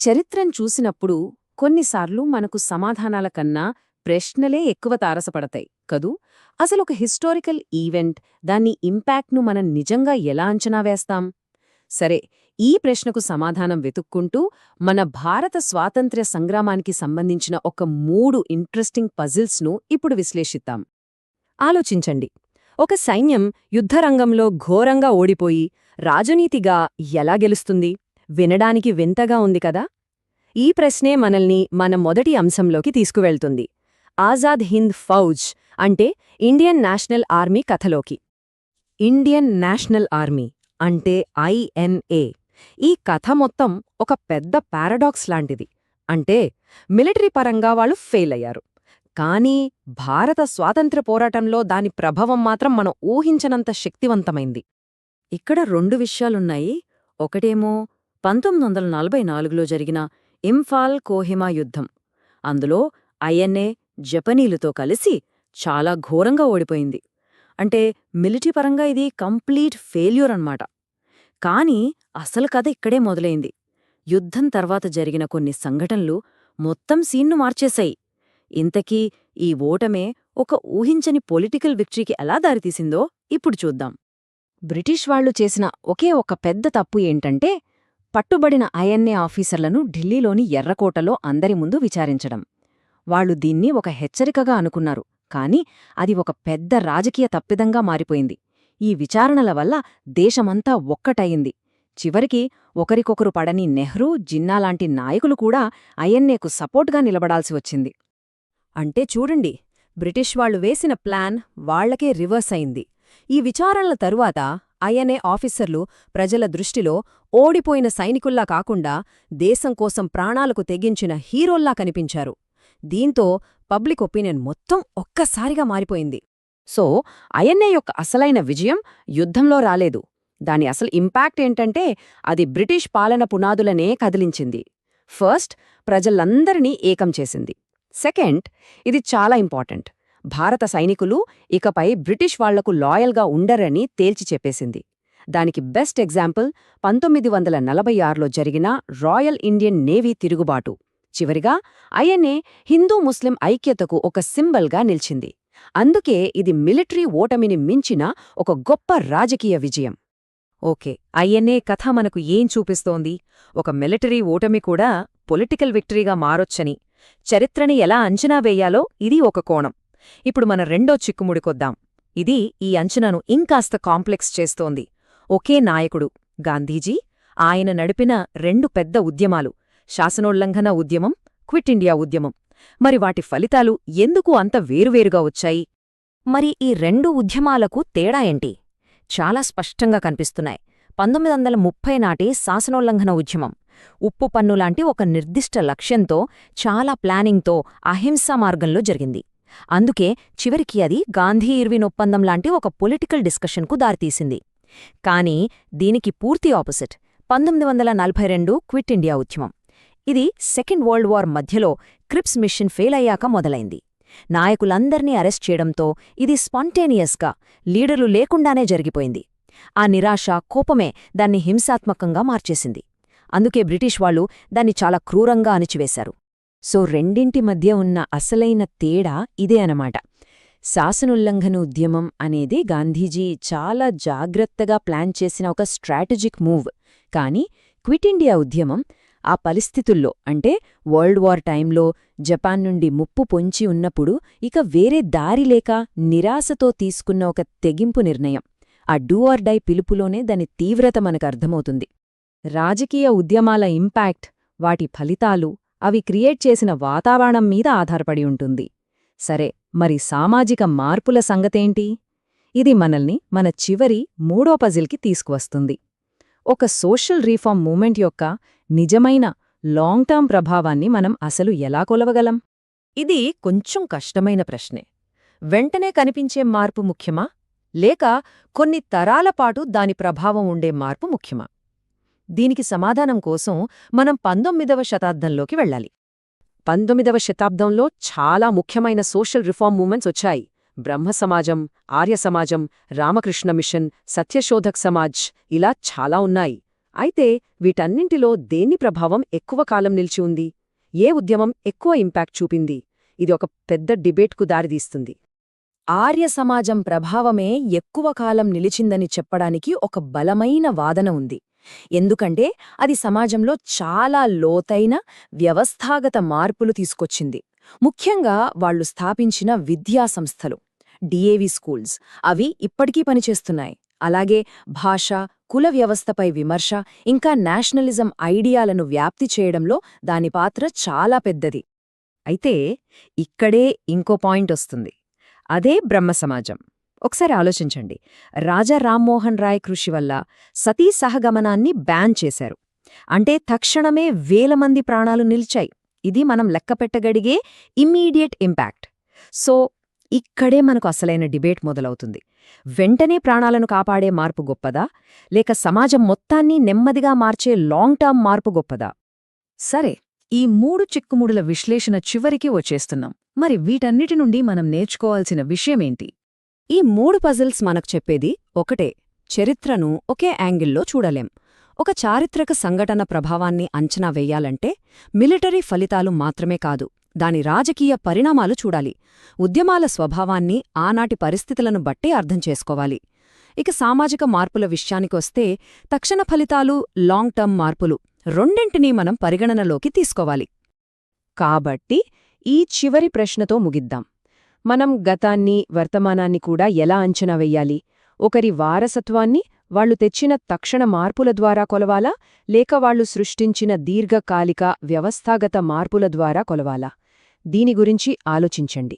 చరిత్రను చూసినప్పుడు కొన్నిసార్లు మనకు సమాధానాల కన్నా ప్రశ్నలే ఎక్కువ తారసపడతాయి కదూ. అసలొక హిస్టారికల్ ఈవెంట్, దాని ఇంపాక్ట్ను మనం నిజంగా ఎలా అంచనా వేస్తాం? సరే, ఈ ప్రశ్నకు సమాధానం వెతుక్కుంటూ మన భారత స్వాతంత్ర్య సంగ్రామానికి సంబంధించిన ఒక 3 ఇంట్రెస్టింగ్ పజిల్స్ను ఇప్పుడు విశ్లేషిద్దాం. ఆలోచించండి. ఒక సైన్యం యుద్ధరంగంలో ఘోరంగా ఓడిపోయి రాజనీతిగా ఎలా గెలుస్తుంది? వినడానికి వింతగా ఉంది కదా. ఈ ప్రశ్నే మనల్ని మన మొదటి అంశంలోకి తీసుకువెళ్తుంది, ఆజాద్ హింద్ ఫౌజ్ అంటే ఇండియన్ నేషనల్ ఆర్మీ కథలోకి. ఇండియన్ నేషనల్ ఆర్మీ అంటే INA. ఈ కథ మొత్తం ఒక పెద్ద పారాడాక్స్ లాంటిది. అంటే మిలిటరీ పరంగా వాళ్ళు ఫెయిల్ అయ్యారు, కానీ భారత స్వాతంత్ర్య పోరాటంలో దాని ప్రభావం మాత్రం మనం ఊహించనంత శక్తివంతమైంది. ఇక్కడ 2 విషయాలున్నాయి. ఒకటేమో 1944లో జరిగిన ఇంఫాల్ కోహిమా యుద్ధం. అందులో INA జపనీయులతో కలిసి చాలా ఘోరంగా ఓడిపోయింది. అంటే మిలిటరీ పరంగా ఇది కంప్లీట్ ఫెయిల్యూర్ అన్నమాట. కానీ అసలు కథ ఇక్కడే మొదలైంది. యుద్ధం తర్వాత జరిగిన కొన్ని సంఘటనలు మొత్తం సీన్ను మార్చేశాయి. ఇంతకీ ఈ ఓటమే ఒక ఊహించని పొలిటికల్ విక్టరీకి ఎలా దారితీసిందో ఇప్పుడు చూద్దాం. బ్రిటిష్ వాళ్లు చేసిన ఒకే ఒక పెద్ద తప్పు ఏంటంటే, పట్టుబడిన INA ఆఫీసర్లను ఢిల్లీలోని ఎర్రకోటలో అందరి ముందు విచారించడం. వాళ్లు దీన్ని ఒక హెచ్చరికగా అనుకున్నారు, కానీ అది ఒక పెద్ద రాజకీయ తప్పిదంగా మారిపోయింది. ఈ విచారణల వల్ల దేశమంతా ఒక్కటయింది. చివరికి ఒకరికొకరు పడని నెహ్రూ, జిన్నా లాంటి నాయకులు కూడా INAకు సపోర్ట్గా నిలబడాల్సి వచ్చింది. అంటే చూడండి, బ్రిటిష్ వాళ్లు వేసిన ప్లాన్ వాళ్లకే రివర్స్ అయింది. ఈ విచారణల తరువాత INA ఆఫీసర్లు ప్రజల దృష్టిలో ఓడిపోయిన సైనికుల్లా కాకుండా దేశం కోసం ప్రాణాలకు తెగించిన హీరోల్లా కనిపించారు. దీంతో పబ్లిక్ ఒపీనియన్ మొత్తం ఒక్కసారిగా మారిపోయింది. సో INA యొక్క అసలైన విజయం యుద్ధంలో రాలేదు. దాని అసలు ఇంపాక్ట్ ఏంటంటే, అది బ్రిటిష్ పాలన పునాదులనే కదిలించింది. ఫస్ట్, ప్రజలందరినీ ఏకం చేసింది. సెకండ్, ఇది చాలా ఇంపార్టెంట్, భారత సైనికులు ఇకపై బ్రిటిష్ వాళ్లకు లాయల్గా ఉండరని తేల్చి చెప్పేసింది. దానికి బెస్ట్ ఎగ్జాంపుల్ 1946లో జరిగిన రాయల్ ఇండియన్ నేవీ తిరుగుబాటు. చివరిగా INA హిందూ ముస్లిం ఐక్యతకు ఒక సింబల్గా నిలిచింది. అందుకే ఇది మిలిటరీ ఓటమిని మించిన ఒక గొప్ప రాజకీయ విజయం. ఓకే, INA కథ మనకు ఏం చూపిస్తోంది? ఒక మిలిటరీ ఓటమి కూడా పొలిటికల్ విక్టరీగా మారొచ్చని, చరిత్రని ఎలా అంచనా వేయాలో ఇది ఒక కోణం. ఇప్పుడు మన రెండో చిక్కుముడికొద్దాం. ఇది ఈ అంచనాను ఇంకాస్త కాంప్లెక్స్ చేస్తోంది. ఒకే నాయకుడు గాంధీజీ, ఆయన నడిపిన 2 పెద్ద ఉద్యమాలు, శాసనోల్లంఘన ఉద్యమం, క్విట్ ఇండియా ఉద్యమం. మరి వాటి ఫలితాలు ఎందుకు అంత వేరువేరుగా వచ్చాయి? మరి ఈ 2 ఉద్యమాలకు తేడా ఏంటి? చాలా స్పష్టంగా కనిపిస్తున్నాయి. 1930 నాటి శాసనోల్లంఘన ఉద్యమం ఉప్పు పన్నులాంటి ఒక నిర్దిష్ట లక్ష్యంతో, చాలా ప్లానింగ్తో అహింసా మార్గంలో జరిగింది. అందుకే చివరికి అది గాంధీ-ఇర్విన్ ఒప్పందం లాంటి ఒక పొలిటికల్ డిస్కషన్కు దారితీసింది. కానీ దీనికి పూర్తి ఆపోజిట్ 1942 క్విట్ ఇండియా ఉద్యమం. ఇది సెకండ్ వరల్డ్ వార్ మధ్యలో క్రిప్స్ మిషన్ ఫెయిల్ అయ్యాక మొదలైంది. నాయకులందర్నీ అరెస్ట్ చేయడంతో ఇది స్పాంటేనియస్గా, లీడర్లు లేకుండానే జరిగిపోయింది. ఆ నిరాశ, కోపమే దాన్ని హింసాత్మకంగా మార్చేసింది. అందుకే బ్రిటిష్ వాళ్లు దాన్ని చాలా క్రూరంగా అణిచివేశారు. సో రెండింటి మధ్య ఉన్న అసలైన తేడా ఇదే అనమాట. శాసనోల్లంఘన ఉద్యమం అనేది గాంధీజీ చాలా జాగ్రత్తగా ప్లాన్ చేసిన ఒక స్ట్రాటజిక్ మూవ్. కానీ క్విట్ ఇండియా ఉద్యమం ఆ పరిస్థితుల్లో, అంటే వరల్డ్ వార్ టైంలో జపాన్ నుండి ముప్పు పొంచి ఉన్నప్పుడు ఇక వేరే దారి లేక నిరాశతో తీసుకున్న ఒక తెగింపు నిర్ణయం. ఆ డూ ఆర్ డై పిలుపులోనే దాని తీవ్రత మనకు అర్థమవుతుంది. రాజకీయ ఉద్యమాల ఇంపాక్ట్, వాటి ఫలితాలు, అవి క్రియేట్ చేసిన వాతావరణం మీద ఆధారపడి ఉంటుంది. సరే, మరి సామాజిక మార్పుల సంగతేంటి? ఇది మనల్ని మన చివరి 3వ పజిల్కి తీసుకువస్తుంది. ఒక సోషల్ రీఫార్మ్ మూమెంట్ యొక్క నిజమైన లాంగ్ టర్మ్ ప్రభావాన్ని మనం అసలు ఎలా కొలవగలం? ఇది కొంచెం కష్టమైన ప్రశ్నే. వెంటనే కనిపించే మార్పు ముఖ్యమా, లేక కొన్ని తరాల పాటు దాని ప్రభావం ఉండే మార్పు ముఖ్యమా? దీనికి సమాధానం కోసం మనం 19వ శతాబ్దంలోకి వెళ్ళాలి. 19వ శతాబ్దంలో చాలా ముఖ్యమైన సోషల్ రిఫార్మ్ మూమెంట్స్ వచ్చాయి. బ్రహ్మ సమాజం, ఆర్య సమాజం, రామకృష్ణ మిషన్, సత్యశోధక్ సమాజ్, ఇలా చాలా ఉన్నాయి. అయితే వీటన్నింటిలో దేని ప్రభావం ఎక్కువ కాలం నిలిచి ఉంది? ఏ ఉద్యమం ఎక్కువ ఇంపాక్ట్ చూపింది? ఇది ఒక పెద్ద డిబేట్కు దారితీస్తుంది. ఆర్య సమాజం ప్రభావమే ఎక్కువ కాలం నిలిచిందని చెప్పడానికి ఒక బలమైన వాదన ఉంది. ఎందుకంటే అది సమాజంలో చాలా లోతైన వ్యవస్థాగత మార్పులు తీసుకొచ్చింది. ముఖ్యంగా వాళ్లు స్థాపించిన విద్యా సంస్థలు, డిఏవి స్కూల్స్, అవి ఇప్పటికీ పనిచేస్తున్నాయి. అలాగే భాష, కుల వ్యవస్థపై విమర్శ, ఇంకా నేషనలిజం ఐడియాలను వ్యాప్తి చేయడంలో దాని పాత్ర చాలా పెద్దది. అయితే ఇక్కడే ఇంకో పాయింట్ వస్తుంది. అదే బ్రహ్మ సమాజం. ఒకసారి ఆలోచించండి. రాజా రామ్మోహన్ రాయ్ కృషి వల్ల సతీ సహగమనాన్ని బ్యాన్ చేశారు. అంటే తక్షణమే వేల మంది ప్రాణాలు నిలిచాయి. ఇది మనం లెక్కపెట్టగడిగే ఇమ్మీడియట్ ఇంపాక్ట్. సో ఇక్కడే మనకు అసలైన డిబేట్ మొదలవుతుంది. వెంటనే ప్రాణాలను కాపాడే మార్పు గొప్పదా, లేక సమాజం మొత్తాన్ని నెమ్మదిగా మార్చే లాంగ్ టర్మ్ మార్పు గొప్పదా? సరే, ఈ 3 చిక్కుముడుల విశ్లేషణ చివరికి వచ్చేస్తున్నాం. మరి వీటన్నిటి నుండి మనం నేర్చుకోవాల్సిన విషయమేంటి? ఈ 3 పజిల్స్ మనకు చెప్పేది ఒకటే: చరిత్రను ఒకే యాంగిల్లో చూడలేం. ఒక చారిత్రక సంఘటన ప్రభావాన్ని అంచనా వెయ్యాలంటే మిలిటరీ ఫలితాలు మాత్రమే కాదు, దాని రాజకీయ పరిణామాలు చూడాలి. ఉద్యమాల స్వభావాన్ని, ఆనాటి పరిస్థితులను బట్టి అర్థం చేసుకోవాలి. ఇక సామాజిక మార్పుల విషయానికొస్తే తక్షణ ఫలితాలు, లాంగ్ టర్మ్ మార్పులు రెండింటినీ మనం పరిగణనలోకి తీసుకోవాలి. కాబట్టి ఈ చివరి ప్రశ్నతో ముగిద్దాం. మనం గతాన్ని, వర్తమానాన్ని కూడా ఎలా అంచనా వెయ్యాలి? ఒకరి వారసత్వాన్ని వాళ్లు తెచ్చిన తక్షణ మార్పుల ద్వారా కొలవాలా, లేక వాళ్లు సృష్టించిన దీర్ఘకాలిక వ్యవస్థాగత మార్పుల ద్వారా కొలవాలా? దీని గురించి ఆలోచించండి.